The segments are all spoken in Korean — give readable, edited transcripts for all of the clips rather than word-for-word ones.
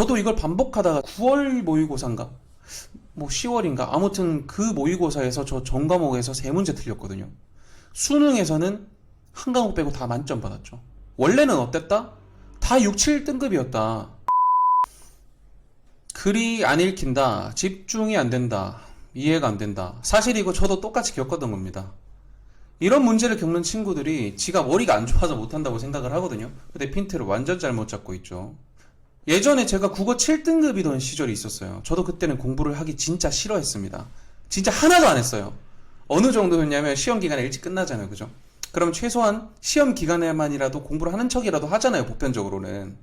저도 이걸 반복하다가 9월 모의고사인가? 뭐 10월인가? 아무튼 그 모의고사에서 저 전 과목에서 세 문제 틀렸거든요. 수능에서는 한 과목 빼고 다 만점 받았죠. 원래는 어땠다? 다 6, 7등급이었다. 글이 안 읽힌다. 집중이 안 된다. 이해가 안 된다. 사실 이거 저도 똑같이 겪었던 겁니다. 이런 문제를 겪는 친구들이 지가 머리가 안 좋아서 못한다고 생각을 하거든요. 근데 핀트를 완전 잘못 잡고 있죠. 예전에 제가 국어 7등급이던 시절이 있었어요. 저도 그때는 공부를 하기 진짜 싫어했습니다. 진짜 하나도 안 했어요. 어느 정도였냐면 시험 기간에 일찍 끝나잖아요. 그죠? 그럼 최소한 시험 기간에만이라도 공부를 하는 척이라도 하잖아요. 보편적으로는.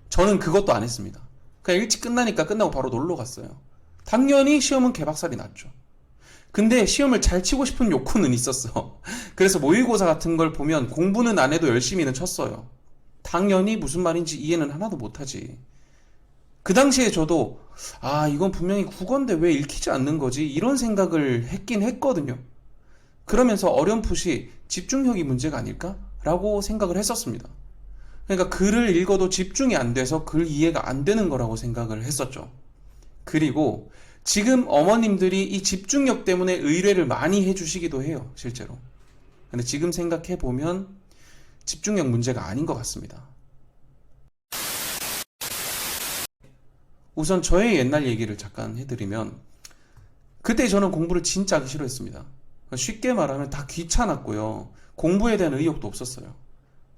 저는 그것도 안 했습니다. 그냥 일찍 끝나니까 끝나고 바로 놀러 갔어요. 당연히 시험은 개박살이 났죠. 근데 시험을 잘 치고 싶은 욕구는 있었어. 그래서 모의고사 같은 걸 보면 공부는 안 해도 열심히는 쳤어요. 당연히 무슨 말인지 이해는 하나도 못하지. 그 당시에 저도 이건 분명히 국어인데 왜 읽히지 않는 거지? 이런 생각을 했긴 했거든요. 그러면서 어렴풋이 집중력이 문제가 아닐까? 라고 생각을 했었습니다. 그러니까 글을 읽어도 집중이 안 돼서 글 이해가 안 되는 거라고 생각을 했었죠. 그리고 지금 어머님들이 이 집중력 때문에 의뢰를 많이 해주시기도 해요. 실제로. 근데 지금 생각해보면 집중력 문제가 아닌 것 같습니다. 우선 저의 옛날 얘기를 잠깐 해드리면 그때 저는 공부를 진짜 하기 싫어했습니다. 쉽게 말하면 다 귀찮았고요. 공부에 대한 의욕도 없었어요.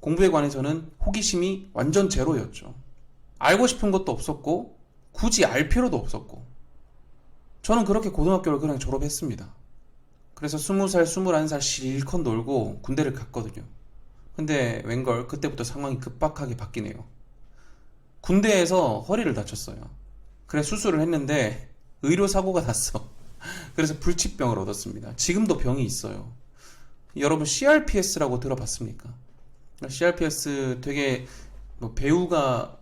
공부에 관해서는 호기심이 완전 제로였죠. 알고 싶은 것도 없었고 굳이 알 필요도 없었고 저는 그렇게 고등학교를 그냥 졸업했습니다. 그래서 20살, 21살 실컷 놀고 군대를 갔거든요. 근데 웬걸 그때부터 상황이 급박하게 바뀌네요. 군대에서 허리를 다쳤어요. 그래 수술을 했는데 의료사고가 났어. 그래서 불치병을 얻었습니다. 지금도 병이 있어요. 여러분 CRPS라고 들어봤습니까? CRPS 되게 배우가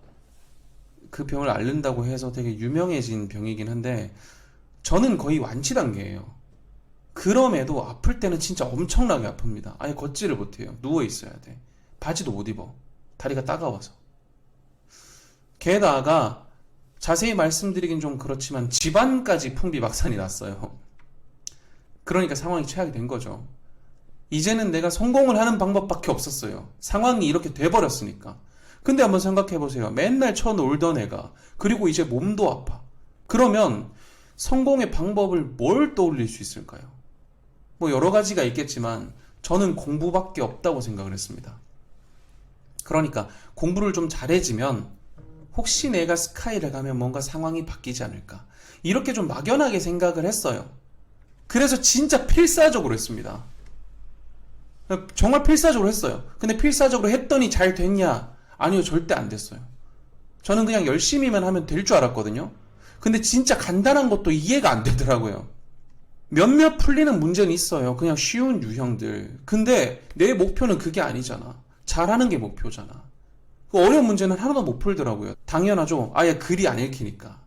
그 병을 앓는다고 해서 되게 유명해진 병이긴 한데 저는 거의 완치 단계예요. 그럼에도 아플 때는 진짜 엄청나게 아픕니다. 아예 걷지를 못해요. 누워 있어야 돼. 바지도 못 입어. 다리가 따가워서. 게다가 자세히 말씀드리긴 좀 그렇지만 집안까지 풍비박산이 났어요. 그러니까 상황이 최악이 된 거죠. 이제는 내가 성공을 하는 방법밖에 없었어요. 상황이 이렇게 돼버렸으니까. 근데 한번 생각해보세요. 맨날 쳐놀던 애가 그리고 이제 몸도 아파. 그러면 성공의 방법을 뭘 떠올릴 수 있을까요? 뭐 여러 가지가 있겠지만 저는 공부밖에 없다고 생각을 했습니다. 그러니까 공부를 좀 잘해지면 혹시 내가 스카이를 가면 뭔가 상황이 바뀌지 않을까 이렇게 좀 막연하게 생각을 했어요. 그래서 진짜 필사적으로 했습니다. 정말 필사적으로 했어요. 근데 필사적으로 했더니 잘 됐냐? 아니요, 절대 안 됐어요. 저는 그냥 열심히만 하면 될 줄 알았거든요. 근데 진짜 간단한 것도 이해가 안 되더라고요. 몇몇 풀리는 문제는 있어요. 그냥 쉬운 유형들. 근데 내 목표는 그게 아니잖아. 잘하는 게 목표잖아. 그 어려운 문제는 하나도 못 풀더라고요. 당연하죠. 아예 글이 안 읽히니까.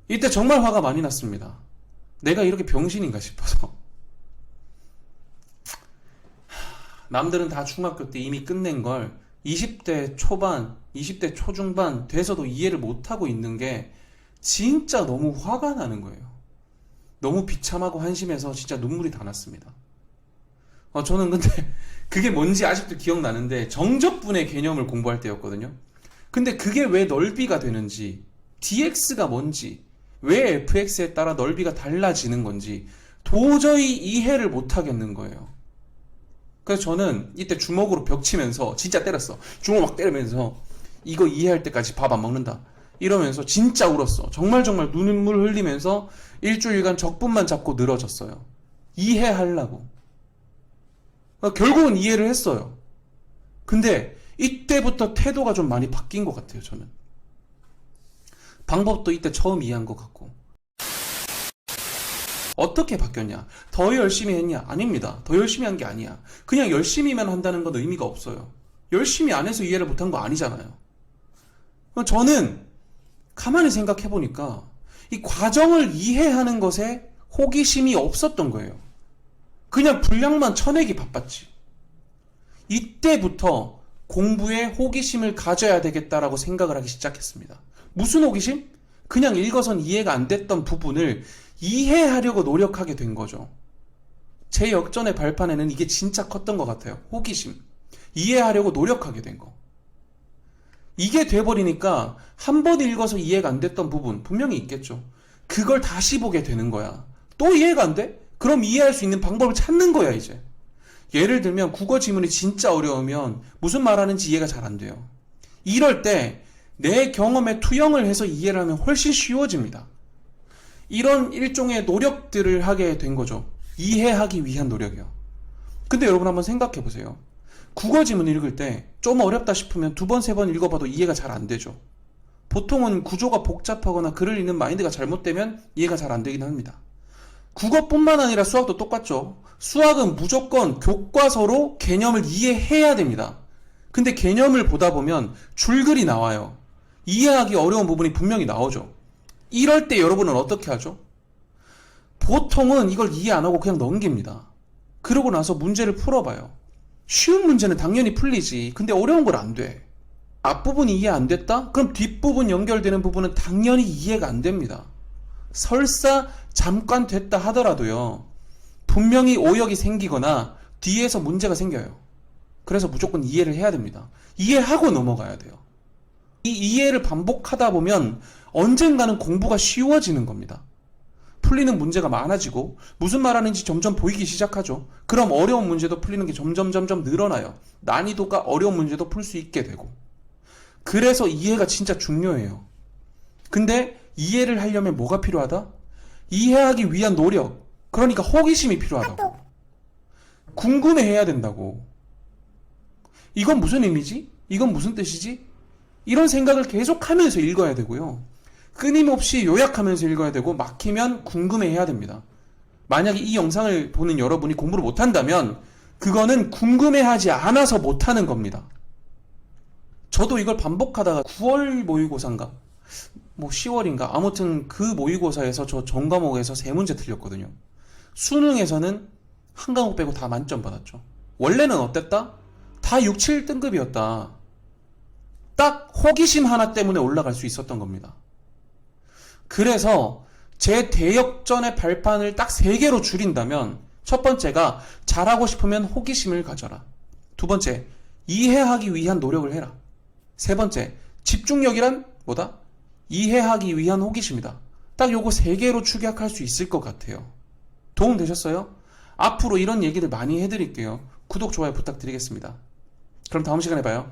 이때 정말 화가 많이 났습니다. 내가 이렇게 병신인가 싶어서. 남들은 다 중학교 때 이미 끝낸 걸 20대 초반, 20대 초중반 돼서도 이해를 못하고 있는 게 진짜 너무 화가 나는 거예요. 너무 비참하고 한심해서 진짜 눈물이 다 났습니다. 저는 근데 그게 뭔지 아직도 기억나는데 정적분의 개념을 공부할 때였거든요. 근데 그게 왜 넓이가 되는지, dx가 뭔지, 왜 fx에 따라 넓이가 달라지는 건지 도저히 이해를 못하겠는 거예요. 그래서 저는 이때 주먹으로 벽 치면서 진짜 때렸어. 주먹 막 때리면서 이거 이해할 때까지 밥 안 먹는다. 이러면서 진짜 울었어. 정말 눈물 흘리면서 일주일간 적분만 잡고 늘어졌어요. 이해하려고. 결국은 이해를 했어요. 근데 이때부터 태도가 좀 많이 바뀐 것 같아요. 저는. 방법도 이때 처음 이해한 것 같고. 어떻게 바뀌었냐? 더 열심히 했냐? 아닙니다. 더 열심히 한 게 아니야. 그냥 열심히만 한다는 건 의미가 없어요. 열심히 안 해서 이해를 못한 거 아니잖아요. 저는 가만히 생각해보니까 이 과정을 이해하는 것에 호기심이 없었던 거예요. 그냥 분량만 쳐내기 바빴지. 이때부터 공부에 호기심을 가져야 되겠다라고 생각을 하기 시작했습니다. 무슨 호기심? 그냥 읽어선 이해가 안 됐던 부분을 이해하려고 노력하게 된 거죠. 제 역전의 발판에는 이게 진짜 컸던 것 같아요. 호기심. 이해하려고 노력하게 된 거. 이게 돼버리니까 한 번 읽어서 이해가 안 됐던 부분 분명히 있겠죠. 그걸 다시 보게 되는 거야. 또 이해가 안 돼? 그럼 이해할 수 있는 방법을 찾는 거야, 이제. 예를 들면 국어 지문이 진짜 어려우면 무슨 말하는지 이해가 잘 안 돼요. 이럴 때 내 경험에 투영을 해서 이해를 하면 훨씬 쉬워집니다. 이런 일종의 노력들을 하게 된 거죠. 이해하기 위한 노력이요. 근데 여러분 한번 생각해 보세요. 국어 지문 읽을 때 좀 어렵다 싶으면 두 번, 세 번 읽어봐도 이해가 잘 안 되죠. 보통은 구조가 복잡하거나 글을 읽는 마인드가 잘못되면 이해가 잘 안 되긴 합니다. 국어뿐만 아니라 수학도 똑같죠. 수학은 무조건 교과서로 개념을 이해해야 됩니다. 근데 개념을 보다 보면 줄글이 나와요. 이해하기 어려운 부분이 분명히 나오죠. 이럴 때 여러분은 어떻게 하죠? 보통은 이걸 이해 안 하고 그냥 넘깁니다. 그러고 나서 문제를 풀어봐요. 쉬운 문제는 당연히 풀리지. 근데 어려운 걸 안 돼. 앞부분이 이해 안 됐다? 그럼 뒷부분 연결되는 부분은 당연히 이해가 안 됩니다. 설사 잠깐 됐다 하더라도요. 분명히 오역이 생기거나 뒤에서 문제가 생겨요. 그래서 무조건 이해를 해야 됩니다. 이해하고 넘어가야 돼요. 이 이해를 반복하다 보면 언젠가는 공부가 쉬워지는 겁니다. 풀리는 문제가 많아지고 무슨 말하는지 점점 보이기 시작하죠. 그럼 어려운 문제도 풀리는 게 점점 늘어나요. 난이도가 어려운 문제도 풀 수 있게 되고. 그래서 이해가 진짜 중요해요. 근데 이해를 하려면 뭐가 필요하다? 이해하기 위한 노력. 그러니까 호기심이 필요하다고. 궁금해해야 된다고. 이건 무슨 의미지? 이건 무슨 뜻이지? 이런 생각을 계속하면서 읽어야 되고요. 끊임없이 요약하면서 읽어야 되고 막히면 궁금해해야 됩니다. 만약에 이 영상을 보는 여러분이 공부를 못한다면 그거는 궁금해하지 않아서 못하는 겁니다. 저도 이걸 반복하다가 9월 모의고사인가? 뭐 10월인가? 아무튼 그 모의고사에서 저 전 과목에서 3문제 틀렸거든요. 수능에서는 한 과목 빼고 다 만점 받았죠. 원래는 어땠다? 다 6, 7등급이었다. 딱 호기심 하나 때문에 올라갈 수 있었던 겁니다. 그래서 제 대역전의 발판을 딱 3개로 줄인다면 첫 번째가 잘하고 싶으면 호기심을 가져라. 두 번째, 이해하기 위한 노력을 해라. 세 번째, 집중력이란 뭐다? 이해하기 위한 호기심이다. 딱 요거 3개로 축약할 수 있을 것 같아요. 도움 되셨어요? 앞으로 이런 얘기들 많이 해드릴게요. 구독, 좋아요 부탁드리겠습니다. 그럼 다음 시간에 봐요.